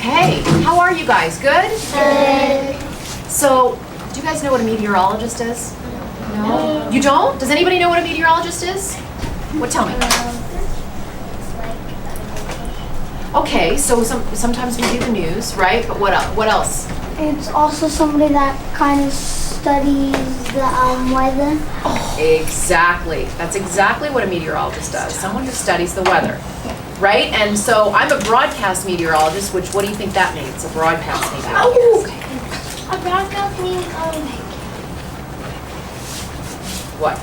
Okay, how are you guys? Good? Good. So, do you guys know what a meteorologist is? No? You don't? Does anybody know what a meteorologist is? What, tell me. Okay, so sometimes we do the news, right? But what else? It's also somebody that kind of studies the weather. Oh, exactly. That's exactly what a meteorologist does. Someone who studies the weather, right? And so I'm a broadcast meteorologist, which, what do you think that means, a broadcast meteorologist? A broadcast means What?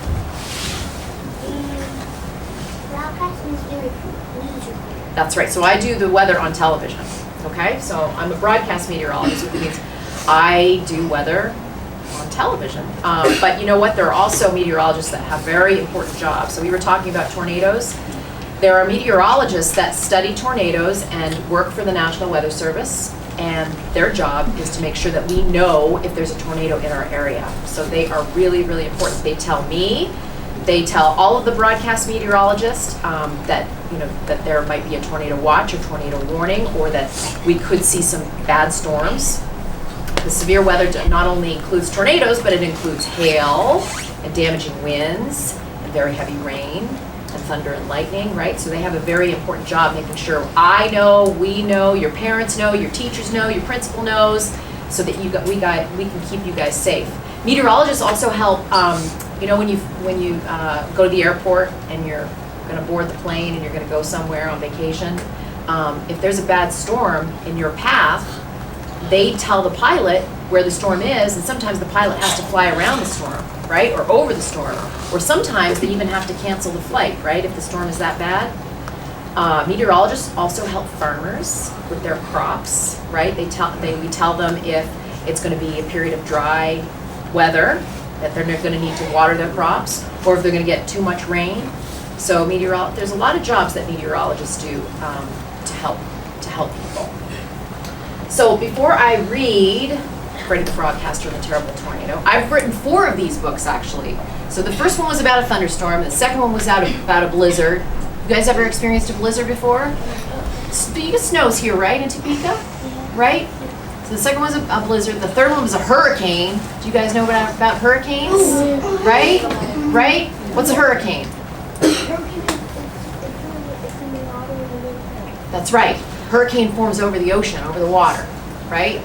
broadcast means news report. That's right. So I do the weather on television. Okay? So I'm a broadcast meteorologist, which means I do weather on television. But you know what? There are also meteorologists that have very important jobs. So we were talking about tornadoes. There are meteorologists that study tornadoes and work for the National Weather Service. And their job is to make sure that we know if there's a tornado in our area. So they are really, really important. They tell me, they tell all of the broadcast meteorologists that there might be a tornado watch or tornado warning, or that we could see some bad storms. The severe weather not only includes tornadoes, but it includes hail and damaging winds and very heavy rain and thunder and lightning, right? So they have a very important job making sure I know, we know, your parents know, your teachers know, your principal knows, so that we can keep you guys safe. Meteorologists also help, when you go to the airport and you're going to board the plane and you're going to go somewhere on vacation, if there's a bad storm in your path, they tell the pilot where the storm is, and sometimes the pilot has to fly around the storm, right, or over the storm, or sometimes they even have to cancel the flight, right, if the storm is that bad. Meteorologists also help farmers with their crops, right? We tell them if it's going to be a period of dry weather, that they're going to need to water their crops, or if they're going to get too much rain. So there's a lot of jobs that meteorologists do to help people. So before I read Freddy the Frogcaster and the Terrible Tornado, I've written 4 of these books actually. So the first one was about a thunderstorm, the second one was about a blizzard. You guys ever experienced a blizzard before? It snows here, right, in Topeka? Right? So the second one was a blizzard, the third one was a hurricane. Do you guys know about hurricanes? Right? Right? What's a hurricane? That's right. Hurricane forms over the ocean, over the water, right?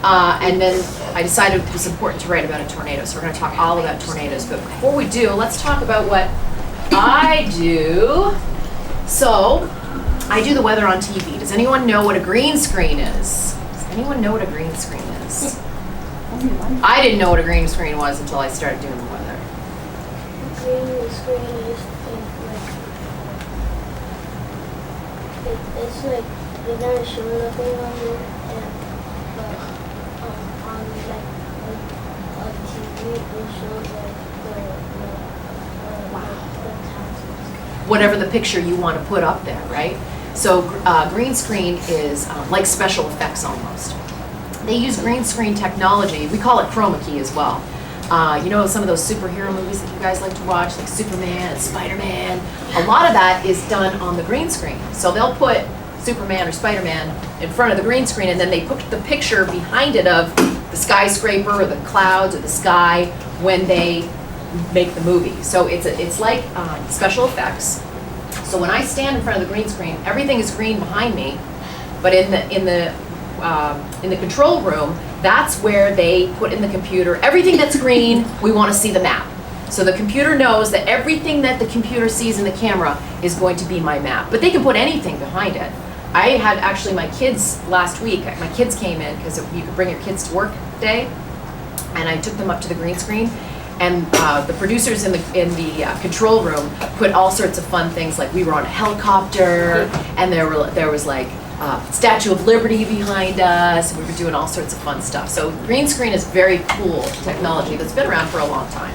And then I decided it was important to write about a tornado, so we're going to talk all about tornadoes. But before we do, let's talk about what I do. So, I do the weather on TV. Does anyone know what a green screen is? Does anyone know what a green screen is? I didn't know what a green screen was until I started doing the weather. Green screen is it's like you're gonna show nothing on here, but on on TV it shows the Whatever the picture you want to put up there, right? So green screen is like special effects almost. They use green screen technology. We call it chroma key as well. Some of those superhero movies that you guys like to watch, like Superman and Spider-Man, a lot of that is done on the green screen. So they'll put Superman or Spider-Man in front of the green screen, and then they put the picture behind it of the skyscraper or the clouds or the sky when they make the movie. So it's like special effects. So when I stand in front of the green screen, everything is green behind me, but in the control room, that's where they put in the computer everything that's green. We want to see the map. So the computer knows that everything that the computer sees in the camera is going to be my map. But they can put anything behind it. I had actually my kids last week. My kids came in because you could bring your kids to work day, and I took them up to the green screen. And the producers in the control room put all sorts of fun things, like we were on a helicopter, and there was like Statue of Liberty behind us. We were doing all sorts of fun stuff. So green screen is very cool technology that's been around for a long time.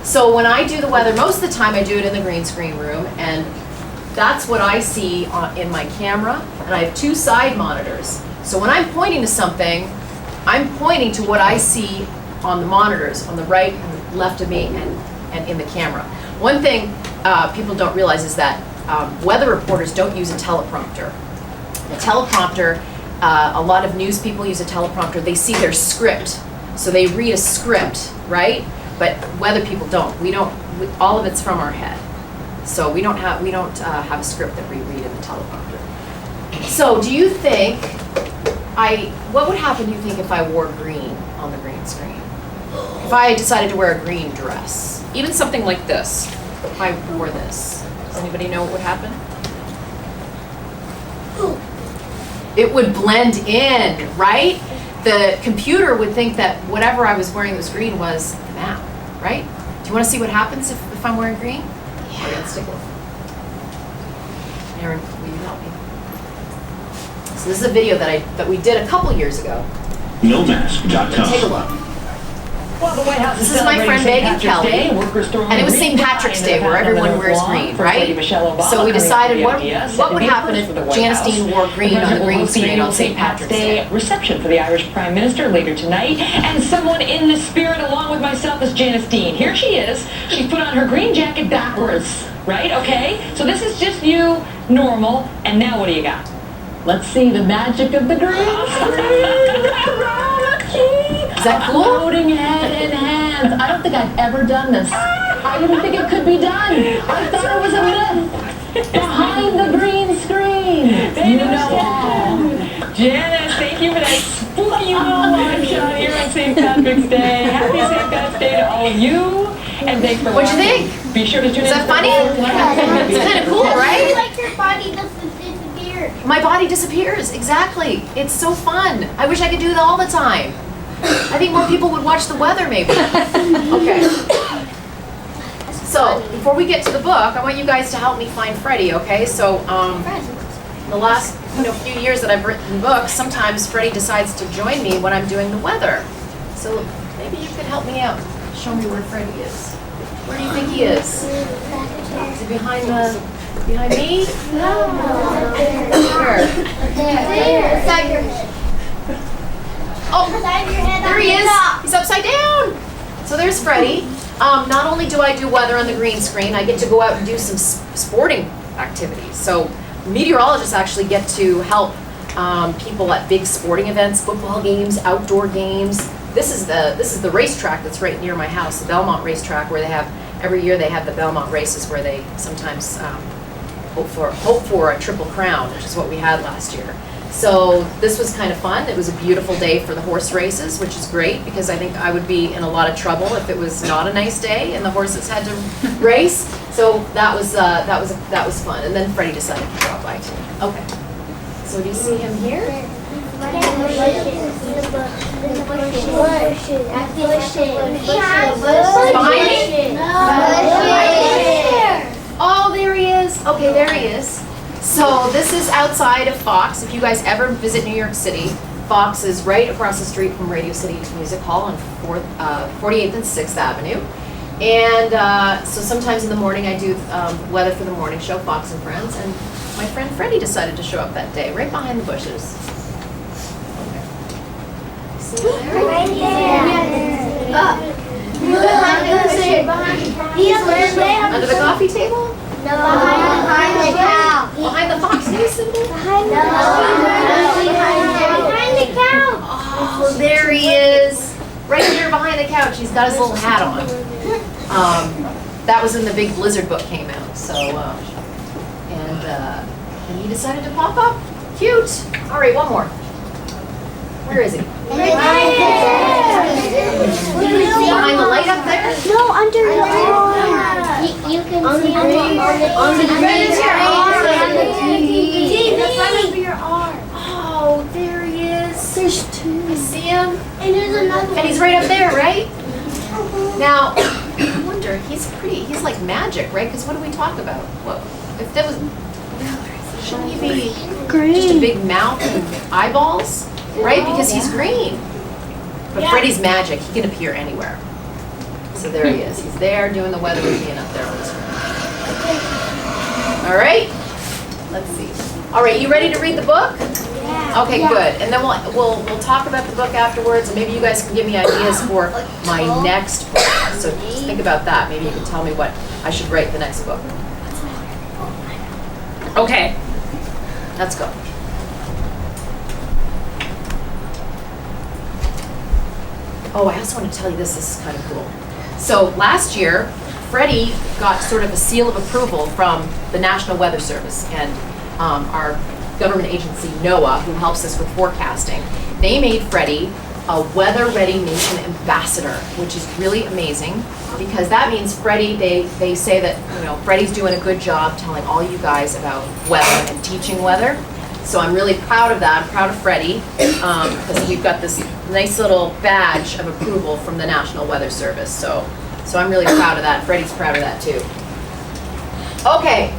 So when I do the weather, most of the time I do it in the green screen room, and that's what I see in my camera. And I have 2 side monitors. So when I'm pointing to something, I'm pointing to what I see on the monitors, on the right and left of me and in the camera. One thing people don't realize is that weather reporters don't use a teleprompter. The teleprompter A lot of news people use a teleprompter. They see their script, so they read a script, right? But weather people don't. All of it's from our head. So we don't have a script that we read in the teleprompter. So do you think what would happen, do you think, if I wore green on the green screen? If I decided to wear a green dress, even something like this, if I wore this, does anybody know what would happen? It would blend in, right? The computer would think that whatever I was wearing was green was the map, right? Do you want to see what happens if I'm wearing green? Yeah. Let's take a look. Aaron, will you help me? So this is a video that we did a couple years ago. Nomask.com. Take a look. Well, the White House This is my friend Megan Kelly, and it was St. Patrick's Day where everyone wears green, right? So we decided what would happen if Janice Dean wore green on the green screen on St. Patrick's Day. Reception for the Irish Prime Minister later tonight, and someone in the spirit along with myself is Janice Dean. Here she is. She's put on her green jacket backwards, right? Okay, so this is just you, normal, and now what do you got? Let's see the magic of the green screen. Is that cool? Holding head in hands. I don't think I've ever done this. I didn't think it could be done. I thought it was a myth. Behind the green screen. You know all. Janice, thank you for that spooky little live shot here on St. Patrick's Day. Happy St. Patrick's Day to all of you. And thanks for What'd you watching. think? Be sure to tune in. Is that funny? It's kind of cool, right? Like your body doesn't disappear. My body disappears, exactly. It's so fun. I wish I could do that all the time. I think more people would watch the weather, maybe. Okay. So, before we get to the book, I want you guys to help me find Freddy, okay? So, the last few years that I've written books, sometimes Freddy decides to join me when I'm doing the weather. So, maybe you could help me out. Show me where Freddy is. Where do you think he is? Is he behind me? No. Where? There. Beside your head. Oh, Beside your head. there he is. He's upside down. So there's Freddy. Not only do I do weather on the green screen, I get to go out and do some sporting activities. So meteorologists actually get to help people at big sporting events, football games, outdoor games. This is the racetrack that's right near my house, the Belmont racetrack, where every year they have the Belmont races where they sometimes hope for a triple crown, which is what we had last year. So this was kind of fun. It was a beautiful day for the horse races, which is great because I think I would be in a lot of trouble if it was not a nice day and the horses had to race. So that was fun. And then Freddy decided to drop by too. Okay. So do you see him here? Behind me? Oh, there he is. Okay, there he is. So this is outside of Fox. If you guys ever visit New York City, Fox is right across the street from Radio City Music Hall on 48th and 6th Avenue. And so sometimes in the morning I do weather for the morning show, Fox and Friends, and my friend Freddy decided to show up that day, right behind the bushes. Okay. See him there? Right there. Under the coffee table? No, behind the cow. Behind the Fox News symbol? Behind the couch. Oh, there he is. Right here behind the couch. He's got his little hat on. That was when the big Blizzard book came out. So, and he decided to pop up. Cute. All right, one more. Where is he? Behind the light up there? No, under your arm. You can see him on the TV. The front of your arm. Oh, there he is. There's two. I see him. And there's another one. And he's right up there, right? Now, I wonder, he's like magic, right? Because what do we talk about? What, if that was, shouldn't he be just a big mouth and eyeballs? Right? Because he's green. But Freddy's magic. He can appear anywhere. So there he is. He's there doing the weather with me and up there on the screen. All right? Let's see. All right, you ready to read the book? Yeah. Okay, good. And then we'll talk about the book afterwards, and maybe you guys can give me ideas for my next book. So just think about that. Maybe you can tell me what I should write the next book. Okay. Let's go. Oh, I also want to tell you this is kind of cool. So last year, Freddy got sort of a seal of approval from the National Weather Service and our government agency, NOAA, who helps us with forecasting. They made Freddy a Weather Ready Nation ambassador, which is really amazing because that means Freddy, they say that, you know, Freddy's doing a good job telling all you guys about weather and teaching weather. So I'm really proud of that. I'm proud of Freddy because we've got this nice little badge of approval from the National Weather Service. So I'm really proud of that. Freddy's proud of that too. Okay.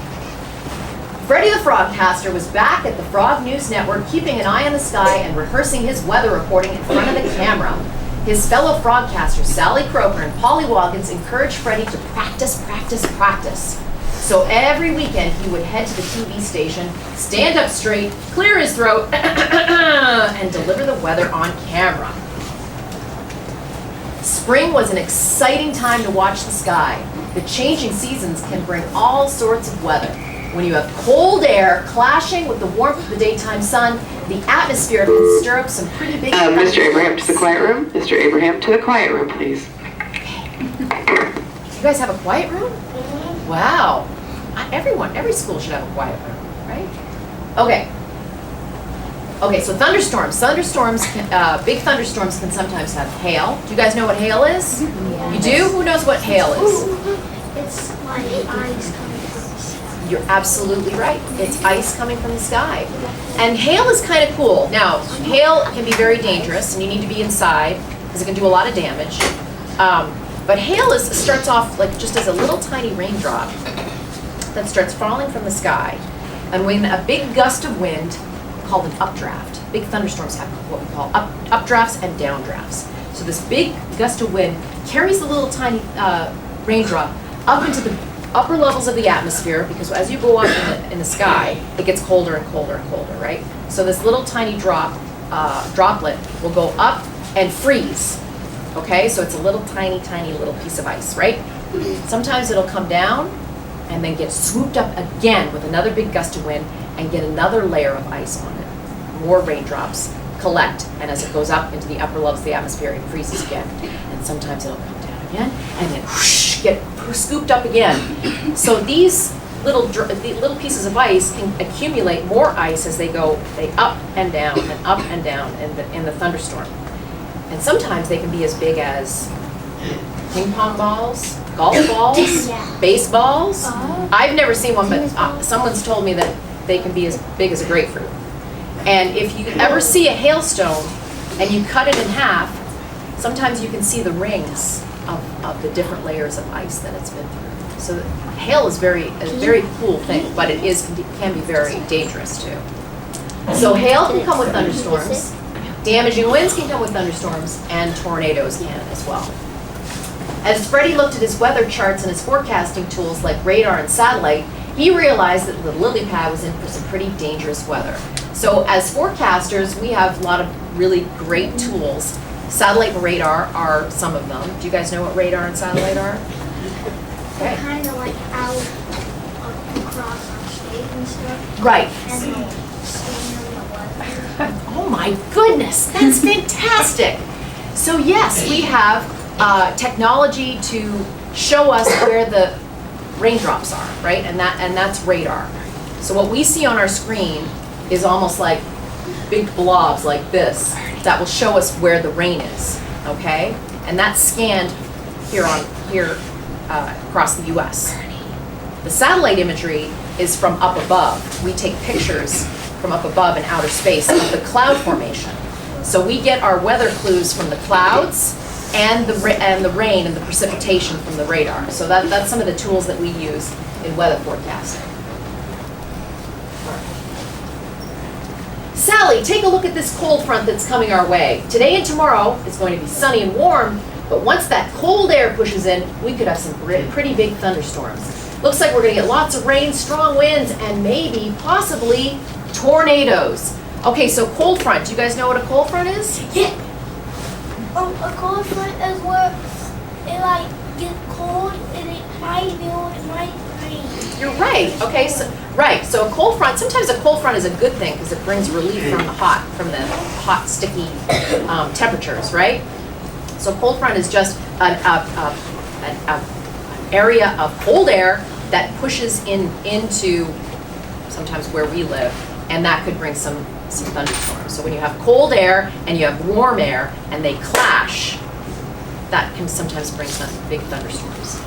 Freddy the Frogcaster was back at the Frog News Network, keeping an eye on the sky and rehearsing his weather reporting in front of the camera. His fellow Frogcasters, Sally Croker and Polly Watkins, encouraged Freddy to practice, practice, practice. So every weekend he would head to the TV station, stand up straight, clear his throat, and deliver the weather on camera. Spring was an exciting time to watch the sky. The changing seasons can bring all sorts of weather. When you have cold air clashing with the warmth of the daytime sun, the atmosphere can stir up some pretty big... Mr. Abraham to the quiet room. Mr. Abraham to the quiet room, please. You guys have a quiet room? Wow. Every school should have a quiet room, right? Okay. Okay, so thunderstorms. Big thunderstorms can sometimes have hail. Do you guys know what hail is? You do? Who knows what hail is? It's like ice coming from the sky. You're absolutely right. It's ice coming from the sky. And hail is kind of cool. Now, hail can be very dangerous, and you need to be inside because it can do a lot of damage. But hail starts off like just as a little tiny raindrop that starts falling from the sky. And when a big gust of wind, called an updraft, big thunderstorms have what we call updrafts and downdrafts. So this big gust of wind carries the little tiny raindrop up into the upper levels of the atmosphere, because as you go up in the sky, it gets colder and colder and colder, right? So this little tiny droplet will go up and freeze. Okay, so it's a little tiny little piece of ice, right? Sometimes it'll come down and then get swooped up again with another big gust of wind and get another layer of ice on it. More raindrops collect, and as it goes up into the upper levels of the atmosphere, it freezes again. And sometimes it'll come down again and then whoosh, get scooped up again. So these little pieces of ice can accumulate more ice as they up and down and up and down in the thunderstorm. And sometimes they can be as big as ping pong balls, golf balls, baseballs. I've never seen one, but someone's told me that they can be as big as a grapefruit. And if you ever see a hailstone and you cut it in half, sometimes you can see the rings of the different layers of ice that it's been through. So hail is a very cool thing, but it can be very dangerous too. So hail can come with thunderstorms. Damaging winds can come with thunderstorms, and tornadoes can as well. As Freddy looked at his weather charts and his forecasting tools like radar and satellite, he realized that the lily pad was in for some pretty dangerous weather. So as forecasters, we have a lot of really great tools. Satellite and radar are some of them. Do you guys know what radar and satellite are? They're kind of like out across our state and stuff. Right. And like scanning the weather. Oh my goodness, that's fantastic. So yes, we have technology to show us where the raindrops are, right? And that's radar. So what we see on our screen is almost like big blobs like this that will show us where the rain is, okay? And that's scanned here across the US. The satellite imagery is from up above. We take pictures from up above in outer space of the cloud formation. So we get our weather clues from the clouds and the rain and the precipitation from the radar. So that's some of the tools that we use in weather forecasting. Sally, take a look at this cold front that's coming our way. Today and tomorrow is going to be sunny and warm, but once that cold air pushes in, we could have some pretty big thunderstorms. Looks like we're going to get lots of rain, strong winds, and maybe, possibly, tornadoes. Okay, so cold front. Do you guys know what a cold front is? Yeah. A cold front is where it like gets cold and it might rain. You're right. Okay, so So a cold front. Sometimes a cold front is a good thing because it brings relief from the hot, sticky temperatures, right? So cold front is just an area of cold air that pushes into sometimes where we live, and that could bring some thunderstorms. So when you have cold air and you have warm air and they clash, that can sometimes bring some big thunderstorms.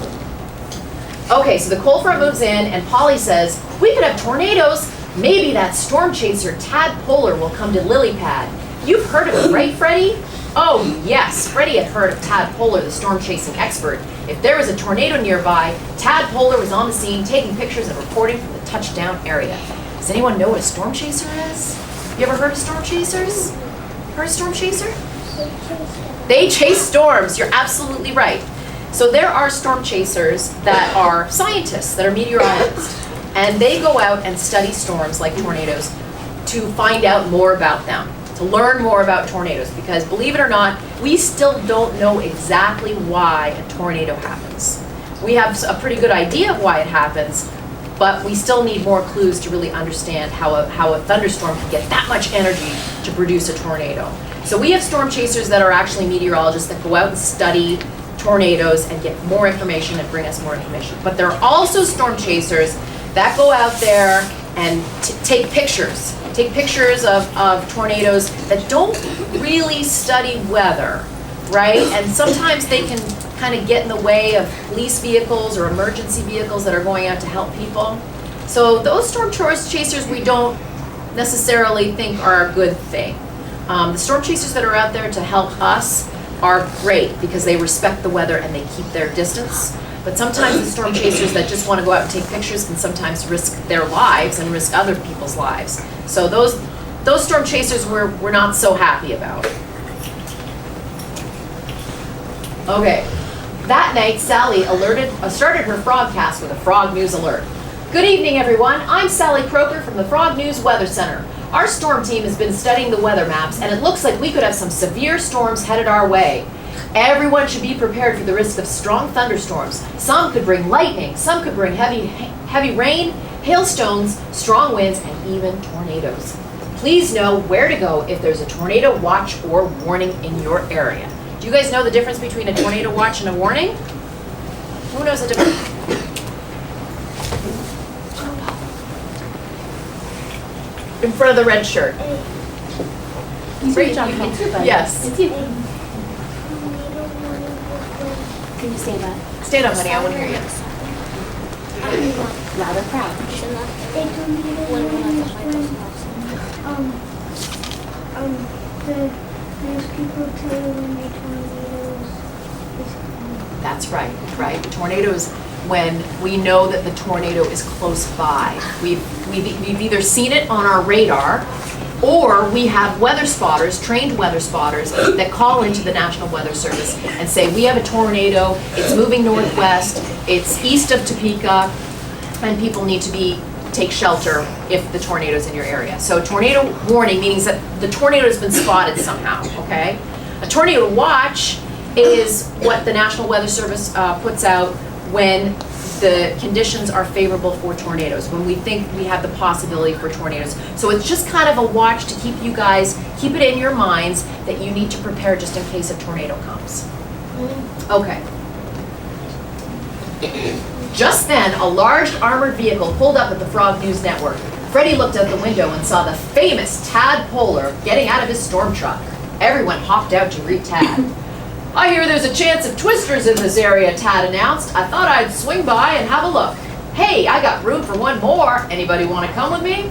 Okay, so the cold front moves in, and Polly says, we could have tornadoes. Maybe that storm chaser Tad Polar will come to Lily Pad. You've heard of him, right, Freddie? Oh, yes, Freddie had heard of Tad Polar, the storm chasing expert. If there was a tornado nearby, Tad Polar was on the scene taking pictures and reporting from the touchdown area. Does anyone know what a storm chaser is? You ever heard of storm chasers? Heard of storm chaser? They chase storms. You're absolutely right. So there are storm chasers that are scientists, that are meteorologists, and they go out and study storms like tornadoes to find out more about them, to learn more about tornadoes, because believe it or not, we still don't know exactly why a tornado happens. We have a pretty good idea of why it happens, but we still need more clues to really understand how a thunderstorm can get that much energy to produce a tornado. So we have storm chasers that are actually meteorologists that go out and study tornadoes and get more information and bring us more information. But there are also storm chasers that go out there and take pictures of tornadoes that don't really study weather, right? And sometimes they can kind of get in the way of police vehicles or emergency vehicles that are going out to help people. So those storm chasers we don't necessarily think are a good thing. The storm chasers that are out there to help us are great because they respect the weather and they keep their distance. But sometimes the storm chasers that just want to go out and take pictures can sometimes risk their lives and risk other people's lives. So those storm chasers we're not so happy about. Okay, that night Sally started her Frogcast with a Frog News alert. Good evening, everyone. I'm Sally Croker from the Frog News Weather Center. Our storm team has been studying the weather maps, and it looks like we could have some severe storms headed our way. Everyone should be prepared for the risk of strong thunderstorms. Some could bring lightning, some could bring heavy rain, hailstones, strong winds, and even tornadoes. Please know where to go if there's a tornado watch or warning in your area. Do you guys know the difference between a tornado watch and a warning? Who knows the difference? In front of the red shirt. Great job. Yes. It's you. Can you say that? Stand up, honey. I want to hear you. Loud and proud. There's people tell you when they tornadoes is coming. That's right. Tornadoes, when we know that the tornado is close by. We've either seen it on our radar, or we have weather spotters, trained weather spotters, that call into the National Weather Service and say, we have a tornado, it's moving northwest, it's east of Topeka, and people need to take shelter if the tornado's in your area. So tornado warning means that the tornado has been spotted somehow, okay? A tornado watch is what the National Weather Service puts out when the conditions are favorable for tornadoes, when we think we have the possibility for tornadoes. So it's just kind of a watch to keep it in your minds that you need to prepare just in case a tornado comes. Okay. Just then, a large armored vehicle pulled up at the Frog News Network. Freddie looked out the window and saw the famous Tad Polar getting out of his storm truck. Everyone hopped out to greet Tad. I hear there's a chance of twisters in this area, Tad announced. I thought I'd swing by and have a look. Hey, I got room for one more. Anybody want to come with me?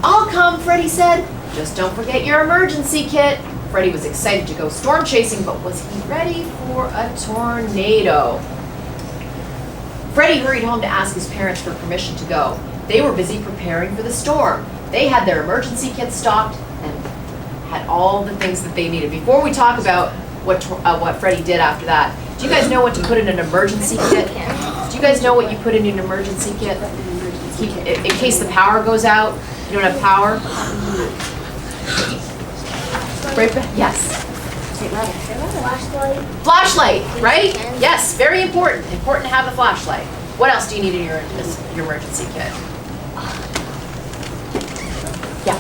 I'll come, Freddie said. Just don't forget your emergency kit. Freddie was excited to go storm chasing, but was he ready for a tornado? Freddie hurried home to ask his parents for permission to go. They were busy preparing for the storm. They had their emergency kit stocked and had all the things that they needed. Before we talk about what Freddie did after that, do you guys know what to put in an emergency kit? Do you guys know what you put in an emergency kit? In case the power goes out, you don't have power? Right back. Yes. Flashlight. Flashlight, right? Yes, very important. Important to have a flashlight. What else do you need in your emergency kit? Yeah.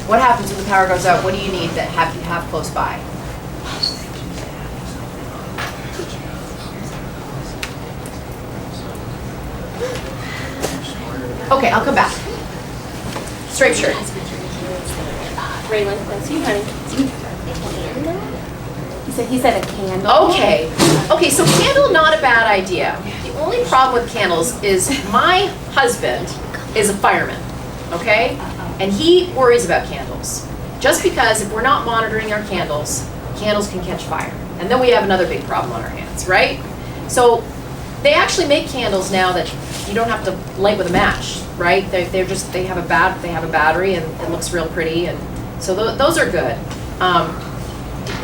What happens when the power goes out? What do you need that you have close by? Okay, I'll come back. Straight shirt. Raylan, that's you, honey. He said a candle. Okay. Okay, so candle, not a bad idea. The only problem with candles is my husband is a fireman, okay? And he worries about candles. Just because if we're not monitoring our candles, candles can catch fire. And then we have another big problem on our hands, right? So they actually make candles now that you don't have to light with a match, right? They have a battery and it looks real pretty, and so those are good.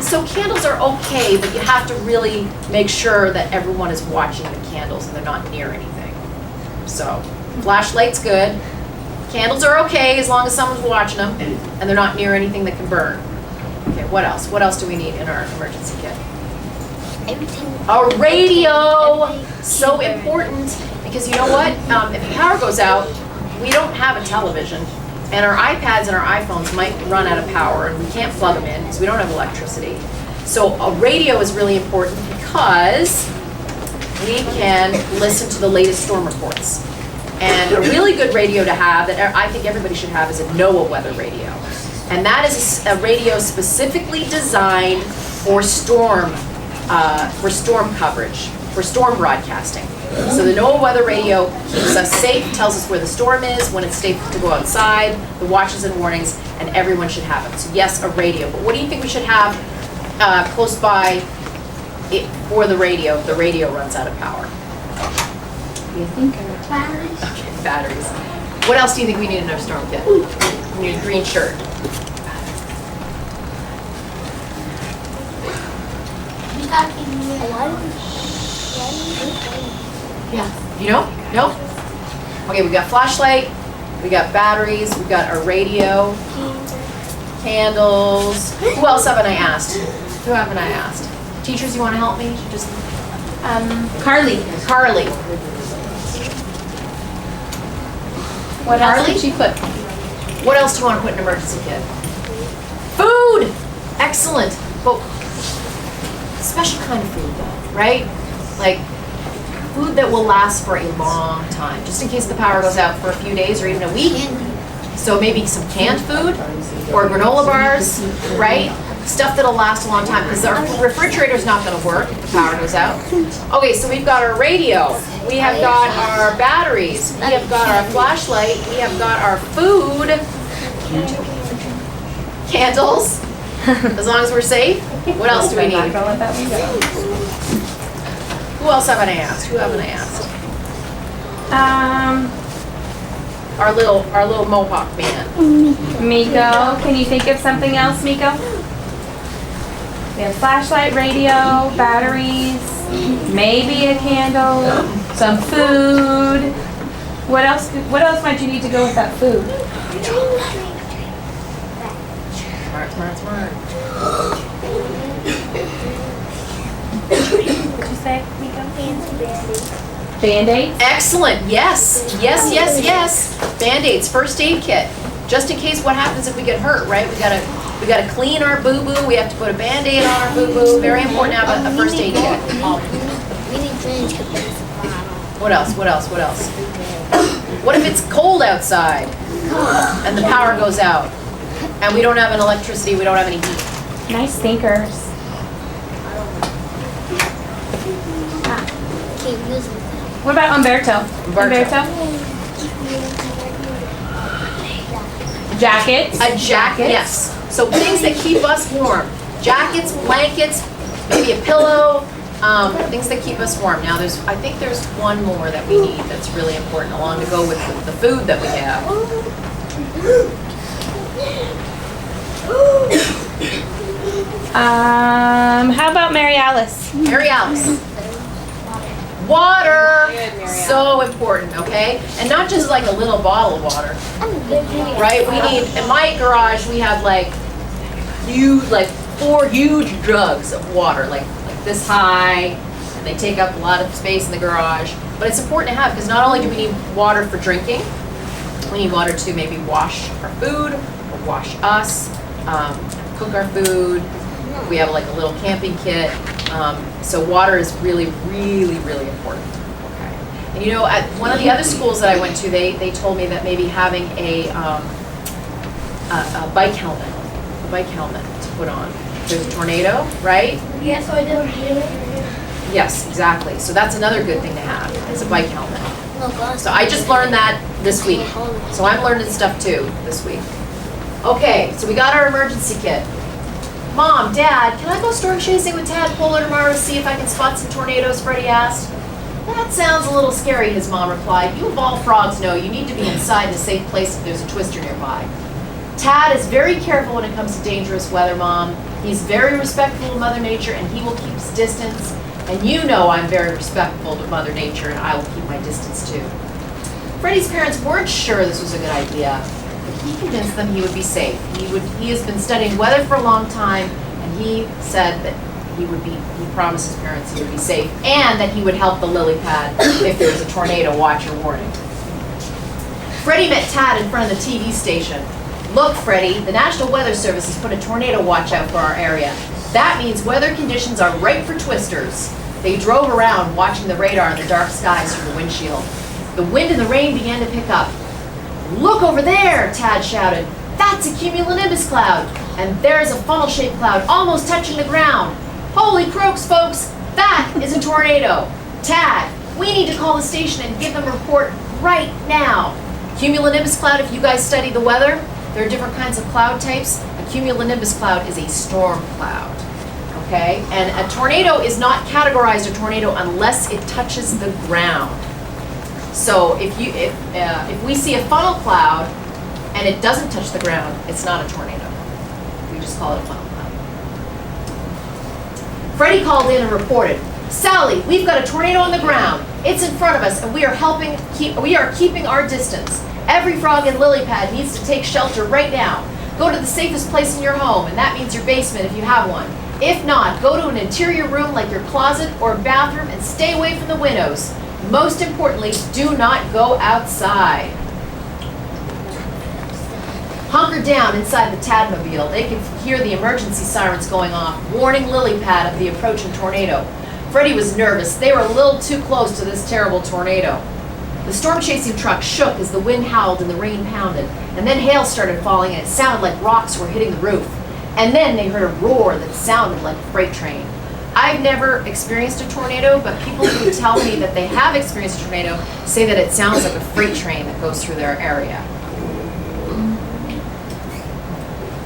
So candles are okay, but you have to really make sure that everyone is watching the candles and they're not near anything. So flashlight's good. Candles are okay as long as someone's watching them and they're not near anything that can burn. Okay, what else? What else do we need in our emergency kit? Everything. A radio, so important, because you know what? If the power goes out, we don't have a television, and our iPads and our iPhones might run out of power, and we can't plug them in because we don't have electricity. So a radio is really important because we can listen to the latest storm reports. And a really good radio to have that I think everybody should have is a NOAA weather radio. And that is a radio specifically designed for storm coverage, for storm broadcasting. So the NOAA weather radio keeps us safe, tells us where the storm is, when it's safe to go outside, the watches and warnings, and everyone should have it. So yes, a radio. But what do you think we should have close by for the radio if the radio runs out of power? You think Batteries. Okay, batteries. What else do you think we need in our storm kit? We need a green shirt. We got a lot of Yeah. You know? No? Okay, we got flashlight, we got batteries, we got our radio, candles. Who else haven't I asked? Who haven't I asked? Teachers, you want to help me? Just Carly. Carly. What else Carly? did she put? What else do you want to put in an emergency kit? Food! Excellent. But special kind of food though, right? Like food that will last for a long time, just in case the power goes out for a few days or even a week. So maybe some canned food or granola bars, right? Stuff that'll last a long time because our refrigerator's not going to work if the power goes out. Okay, so we've got our radio, we have got our batteries, we have got our flashlight, we have got our food, candles, as long as we're safe. What else do we need? Who else haven't I asked? Who haven't I asked? Our little Mohawk man. Miko, can you think of something else, Miko? We have flashlight, radio, batteries, maybe a candle, some food. What else might you need to go with that food? Smart. What'd you say, Miko? Band-Aids? Excellent, yes. Band-Aids, first aid kit, just in case what happens if we get hurt, right? We gotta clean our boo-boo, we have to put a Band-Aid on our boo-boo, very important to have a first aid kit. We need to What else? What if it's cold outside and the power goes out and we don't have any electricity, we don't have any heat? Nice thinkers. keep using them. What about Umberto? Jackets? A jacket, yes. So things that keep us warm. Jackets, blankets, maybe a pillow, things that keep us warm. Now I think there's one more that we need that's really important along to go with the food that we have. How about Mary Alice? Mary Alice. Water, so important, okay? And not just like a little bottle of water, right? We need, in my garage, we have like 4 huge jugs of water, like this high, and they take up a lot of space in the garage. But it's important to have, because not only do we need water for drinking, we need water to maybe wash our food, or wash us, cook our food. We have like a little camping kit. So water is really, really, really important. Okay. And you know, at one of the other schools that I went to, they told me that maybe having a bike helmet to put on. There's a tornado, right? Yes, I did. Yes, exactly. So that's another good thing to have, is a bike helmet. No, glass. So I just learned that this week. So I'm learning stuff too this week. Okay, so we got our emergency kit. Mom, Dad, can I go storm chasing with Tadpole tomorrow to see if I can spot some tornadoes? Freddie asked. That sounds a little scary, his mom replied. You of all frogs know you need to be inside in a safe place if there's a twister nearby. Tad is very careful when it comes to dangerous weather, Mom. He's very respectful of Mother Nature and he will keep his distance. And you know I'm very respectful to Mother Nature and I will keep my distance too. Freddie's parents weren't sure this was a good idea, but he convinced them he would be safe. He has been studying weather for a long time and he said that he promised his parents he would be safe and that he would help the lily pad if there was a tornado watch or warning. Freddie met Tad in front of the TV station. Look, Freddie, the National Weather Service has put a tornado watch out for our area. That means weather conditions are right for twisters. They drove around watching the radar in the dark skies through the windshield. The wind and the rain began to pick up. Look over there, Tad shouted. That's a cumulonimbus cloud. And there's a funnel-shaped cloud almost touching the ground. Holy croaks, folks, that is a tornado. Tad, we need to call the station and give them a report right now. Cumulonimbus cloud, if you guys study the weather, there are different kinds of cloud types. A cumulonimbus cloud is a storm cloud, okay? And a tornado is not categorized a tornado unless it touches the ground. So if we see a funnel cloud and it doesn't touch the ground, it's not a tornado. We just call it a funnel cloud. Freddie called in and reported, Sally, we've got a tornado on the ground. It's in front of us and we are keeping our distance. Every frog in lily pad needs to take shelter right now. Go to the safest place in your home, and that means your basement if you have one. If not, go to an interior room like your closet or bathroom and stay away from the windows. Most importantly, do not go outside. Hunkered down inside the Tadmobile, they could hear the emergency sirens going off, warning lily pad of the approaching tornado. Freddie was nervous. They were a little too close to this terrible tornado. The storm-chasing truck shook as the wind howled and the rain pounded, and then hail started falling and it sounded like rocks were hitting the roof. And then they heard a roar that sounded like a freight train. I've never experienced a tornado, but people who tell me that they have experienced a tornado say that it sounds like a freight train that goes through their area.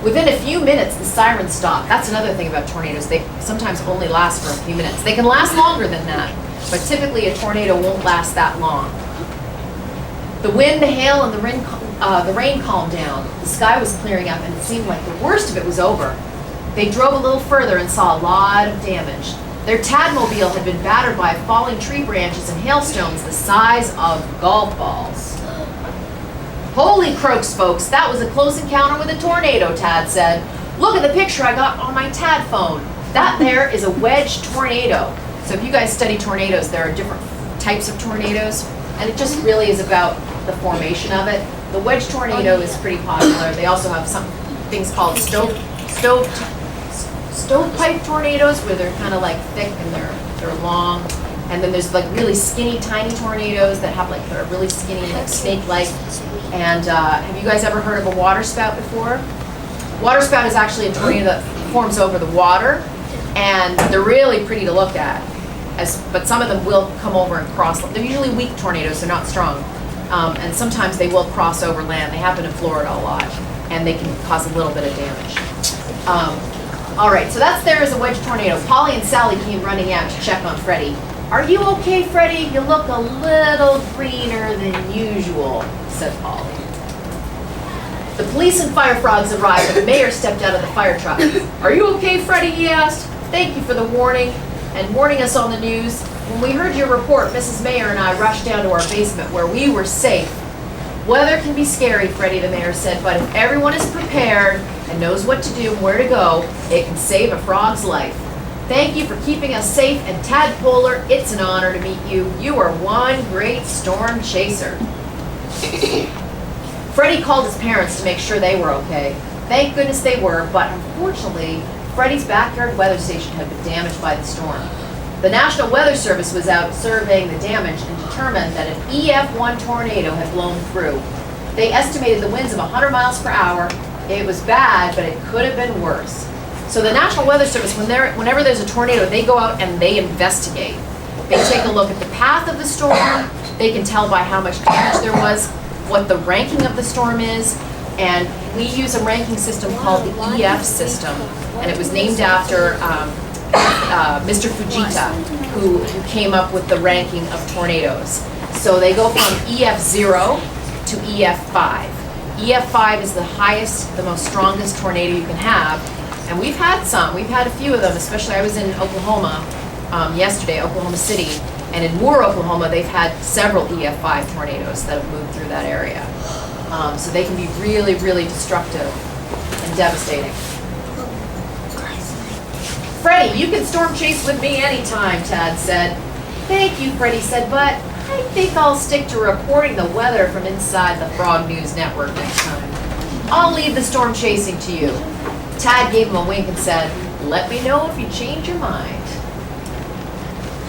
Within a few minutes, the sirens stopped. That's another thing about tornadoes. They sometimes only last for a few minutes. They can last longer than that, but typically a tornado won't last that long. The wind, the hail, and the rain calmed down. The sky was clearing up, and it seemed like the worst of it was over. They drove a little further and saw a lot of damage. Their Tadmobile had been battered by falling tree branches and hailstones the size of golf balls. Holy croaks, folks, that was a close encounter with a tornado, Tad said. Look at the picture I got on my Tad phone. That there is a wedge tornado. So if you guys study tornadoes, there are different types of tornadoes, and it just really is about the formation of it. The wedge tornado is pretty popular. They also have some things called stovepipe tornadoes, where they're kind of like thick and they're long. And then there's like really skinny, tiny tornadoes that have like, they're really skinny, like snake-like. And have you guys ever heard of a water spout before? Water spout is actually a tornado that forms over the water, and they're really pretty to look at. But some of them will come over and cross. They're usually weak tornadoes, they're not strong. And sometimes they will cross over land. They happen in Florida a lot, and they can cause a little bit of damage. All right, so that's there as a wedge tornado. Polly and Sally came running out to check on Freddie. Are you okay, Freddie? You look a little greener than usual, said Polly. The police and fire frogs arrived, and the mayor stepped out of the fire truck. Are you okay, Freddie? He asked. Thank you for the warning and warning us on the news. When we heard your report, Mrs. Mayor and I rushed down to our basement where we were safe. Weather can be scary, Freddie, the mayor said, but if everyone is prepared and knows what to do and where to go, it can save a frog's life. Thank you for keeping us safe, and Tadpoler, it's an honor to meet you. You are one great storm chaser. Freddie called his parents to make sure they were okay. Thank goodness they were, but unfortunately, Freddy's backyard weather station had been damaged by the storm. The National Weather Service was out surveying the damage and determined that an EF1 tornado had blown through. They estimated the winds of 100 miles per hour. It was bad, but it could have been worse. So the National Weather Service, whenever there's a tornado, they go out and they investigate. They take a look at the path of the storm. They can tell by how much damage there was, what the ranking of the storm is, and we use a ranking system called the EF system, and it was named after Mr. Fujita, who came up with the ranking of tornadoes. So they go from EF0 to EF5. EF5 is the highest, the most strongest tornado you can have, and we've had a few of them, especially I was in Oklahoma yesterday, Oklahoma City, and in Moore, Oklahoma, they've had several EF5 tornadoes that have moved through that area. So they can be really, really destructive and devastating. Freddie, you can storm chase with me anytime, Tad said. Thank you, Freddie said, but I think I'll stick to reporting the weather from inside the Frog News Network next time. I'll leave the storm chasing to you. Tad gave him a wink and said, let me know if you change your mind.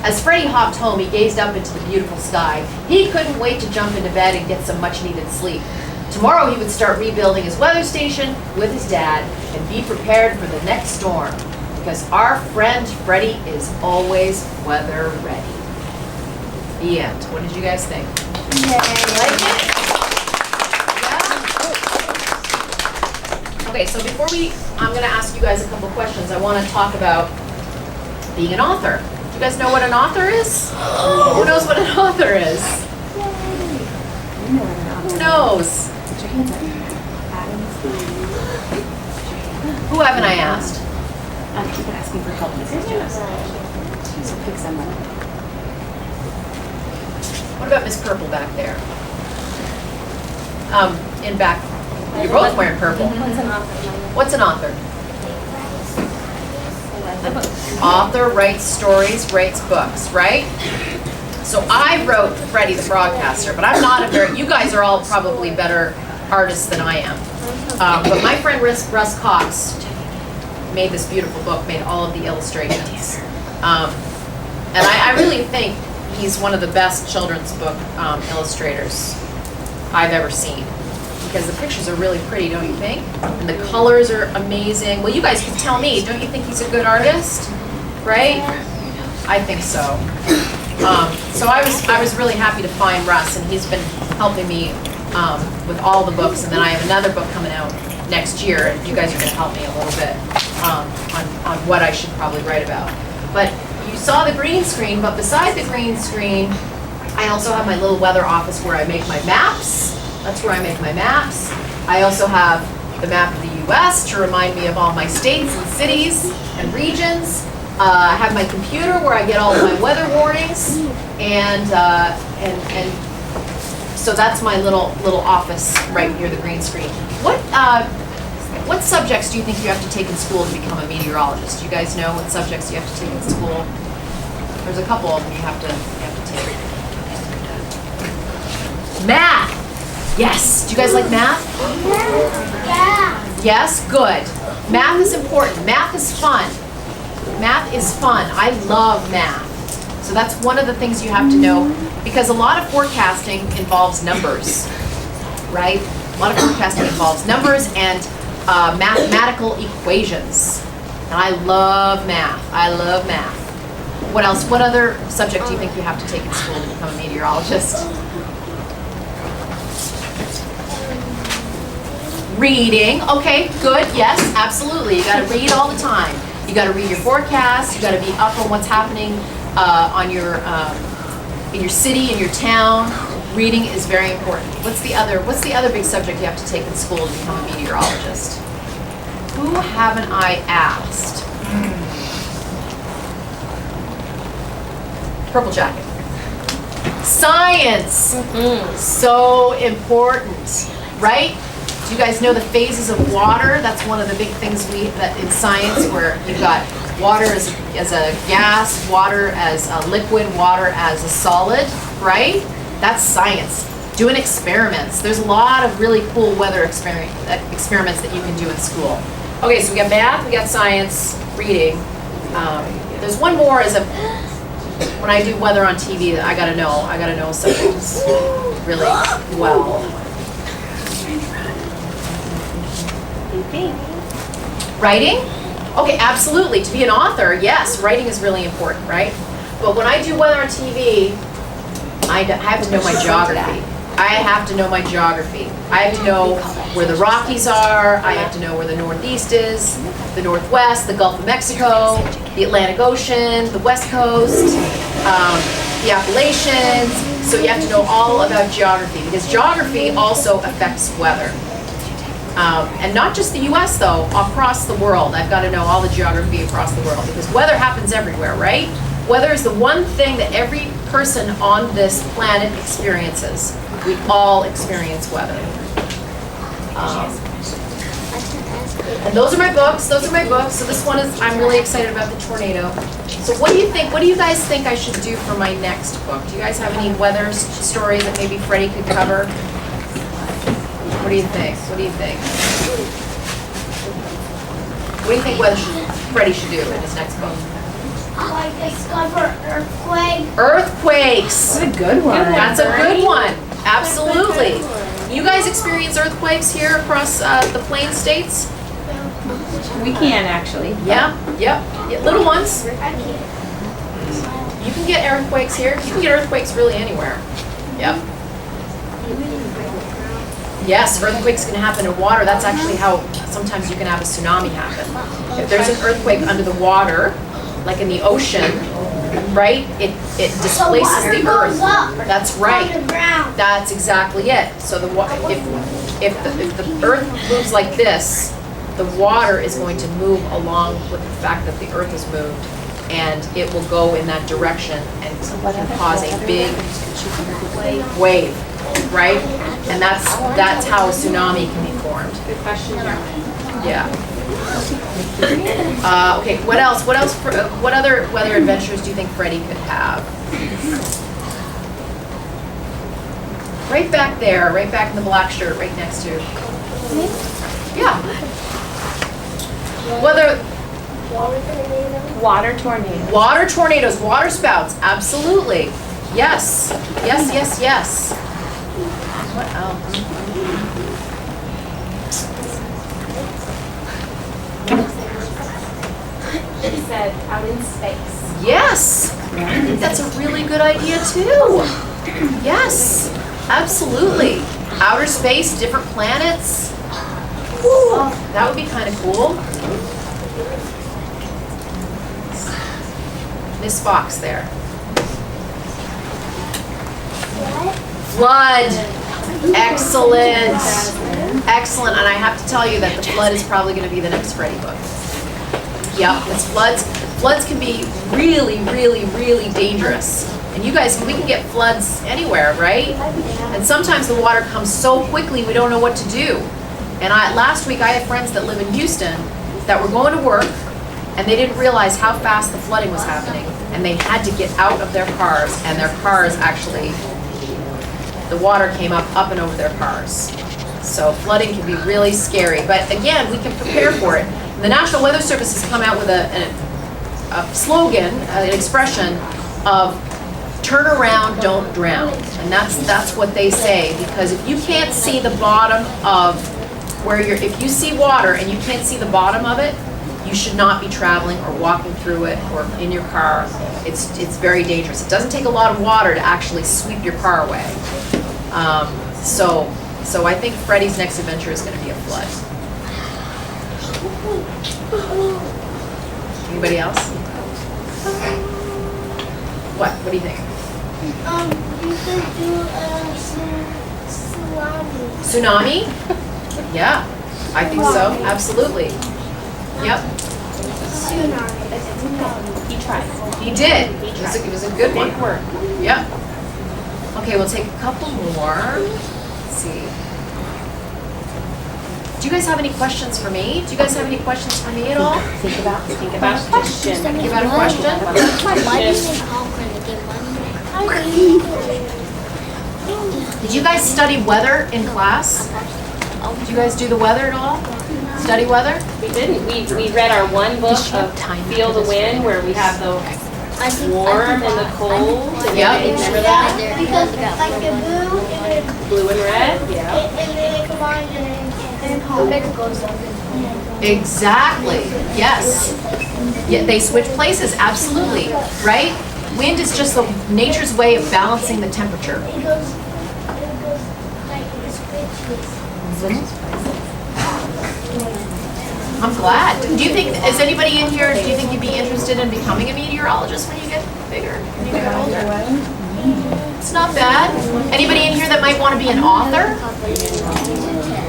As Freddie hopped home, he gazed up into the beautiful sky. He couldn't wait to jump into bed and get some much-needed sleep. Tomorrow he would start rebuilding his weather station with his dad and be prepared for the next storm, because our friend Freddie is always weather ready. The end. What did you guys think? Yay. Like it? Yeah? Okay, so before I'm going to ask you guys a couple questions. I want to talk about being an author. Do you guys know what an author is? Who knows what an author is? Who knows? Who haven't I asked? Keep asking for help, Mrs. Janice. So pick someone. What about Miss Purple back there? In back, you're both wearing purple. What's an author? Author writes stories, writes books, right? So I wrote Freddy the Frogcaster, but I'm not you guys are all probably better artists than I am. But my friend Russ Cox made this beautiful book, made all of the illustrations. And I really think he's one of the best children's book illustrators I've ever seen, because the pictures are really pretty, don't you think? And the colors are amazing. Well, you guys can tell me, don't you think he's a good artist? Right? I think so. So I was really happy to find Russ, and he's been helping me with all the books, and then I have another book coming out next year, and you guys are going to help me a little bit on what I should probably write about. But you saw the green screen, but beside the green screen, I also have my little weather office where I make my maps. That's where I make my maps. I also have the map of the U.S. to remind me of all my states and cities and regions. I have my computer where I get all of my weather warnings, and so that's my little office right near the green screen. What subjects do you think you have to take in school to become a meteorologist? Do you guys know what subjects you have to take in school? There's a couple of them you have to take. Math. Yes. Do you guys like math? Yeah. Yes. Good. Math is important. Math is fun. Math is fun. I love math. So that's one of the things you have to know, because a lot of forecasting involves numbers, right? A lot of forecasting involves numbers and mathematical equations. And I love math. I love math. What else? What other subject do you think you have to take in school to become a meteorologist? Reading. Okay, good. Yes, absolutely. You got to read all the time. You got to read your forecast. You got to be up on what's happening on your in your city, in your town. Reading is very important. What's the other big subject you have to take in school to become a meteorologist? Who haven't I asked? Purple jacket. Science. So important, right? Do you guys know the phases of water? That's one of the big things that in science, where you've got water as a gas, water as a liquid, water as a solid, right? That's science. doing experiments. There's a lot of really cool weather experiments that you can do in school. Okay, so we got math, we got science, reading. There's one more is when I do weather on TV, I gotta know subjects really well. Writing? Okay, absolutely. To be an author, yes, writing is really important, right? But when I do weather on TV, I have to know my geography. I have to know my geography. I have to know where the Rockies are. I have to know where the Northeast is, the Northwest, the Gulf of Mexico, the Atlantic Ocean, the West Coast, the Appalachians. So you have to know all about geography because geography also affects weather. And not just the US though, across the world. I've got to know all the geography across the world because weather happens everywhere, right? Weather is the one thing that every person on this planet experiences. We all experience weather. And those are my books, So this one is, I'm really excited about the tornado. So what do you think, what do you guys think I should do for my next book? Do you guys have any weather stories that maybe Freddy could cover? What do you think? What do you think Freddy should do in his next book? Like discover earthquake. Earthquakes. That's a good one. That's a good one. Absolutely. You guys experience earthquakes here across the Plain States? We can actually. Yeah, yep. Yeah, little ones. I can't. You can get earthquakes here. You can get earthquakes really anywhere. Yep. Yes, earthquakes can happen in water. That's actually how sometimes you can have a tsunami happen. If there's an earthquake under the water, like in the ocean, right, it displaces the earth. That's right. On the ground. That's exactly it. So if the earth moves like this, the water is going to move along with the fact that the earth has moved, and it will go in that direction and can cause a big wave, right? And that's how a tsunami can be formed. Good question, Yeah. Okay. What else? What other weather adventures do you think Freddy could have? Right back there, right back in the black shirt, right next to. Yeah. Weather. Water tornado. Water tornadoes, water spouts, absolutely. Yes. Yes. Yes. Yes. What else? It said out in space. Yes, I think that's a really good idea too. Yes, absolutely. Outer space, different planets. Ooh, that would be kind of cool. Miss Fox there. Flood. Excellent. Excellent. And I have to tell you that the flood is probably going to be the next Freddy book. Yeah, because floods can be really, really, really dangerous. And you guys, we can get floods anywhere, right? And sometimes the water comes so quickly we don't know what to do. And last week I had friends that live in Houston that were going to work and they didn't realize how fast the flooding was happening. And they had to get out of their cars, and their cars actually, the water came up and over their cars. So flooding can be really scary. But again, we can prepare for it. The National Weather Service has come out with a slogan, an expression of turn around, don't drown. And that's what they say, because if you can't see the bottom of where if you see water and you can't see the bottom of it, you should not be traveling or walking through it or in your car. It's very dangerous. It doesn't take a lot of water to actually sweep your car away. So I think Freddy's next adventure is going to be a flood. Anybody else? What do you think? You could do a tsunami. Tsunami? Yeah, I think so. Absolutely. Yep. Tsunami. He tried. He did. It was a good one. Big work. Yep. Okay, we'll take a couple more. Let's see. Do you guys have any questions for me? Do you guys have any questions for me at all? Think about a question. Think about a question? Why do you think all going to get money? Did you guys study weather in class? Did you guys do the weather at all? Study weather? We didn't. We read our one book of Feel the Wind, where we have the warm and the cold. And Yep. remember that? Because like the blue and then Blue and red. Yeah. and then it combines and then Topeka goes up. Exactly, yes. Yeah, they switch places, absolutely, right? Wind is just nature's way of balancing the temperature. It goes like it switches. I'm glad. Do you think, is anybody in here, do you think you'd be interested in becoming a meteorologist when you get bigger, when you get older? It's not bad. Anybody in here that might want to be an author?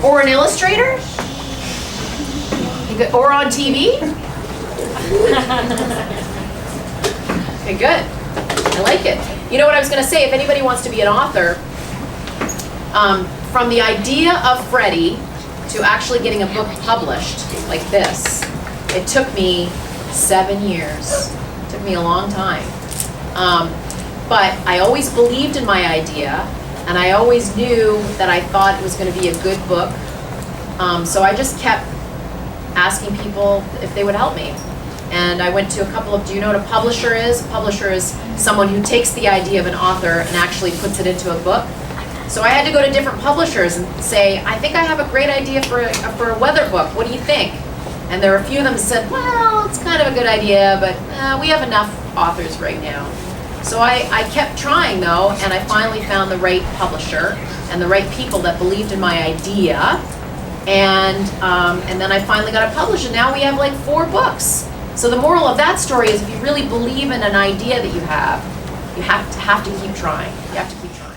Or an illustrator? Or on TV? Okay, good. I like it. You know what I was going to say? If anybody wants to be an author, from the idea of Freddy to actually getting a book published like this, it took me 7 years. It took me a long time. But I always believed in my idea, and I always knew that I thought it was going to be a good book. So I just kept asking people if they would help me. And I went to a couple of, do you know what a publisher is? A publisher is someone who takes the idea of an author and actually puts it into a book. So I had to go to different publishers and say, I think I have a great idea for a weather book. What do you think? And there were a few of them that said, well, it's kind of a good idea, but we have enough authors right now. So I kept trying though, and I finally found the right publisher and the right people that believed in my idea. And then I finally got it published, and now we have like 4 books. So the moral of that story is, if you really believe in an idea that you have to keep trying. You have to keep trying.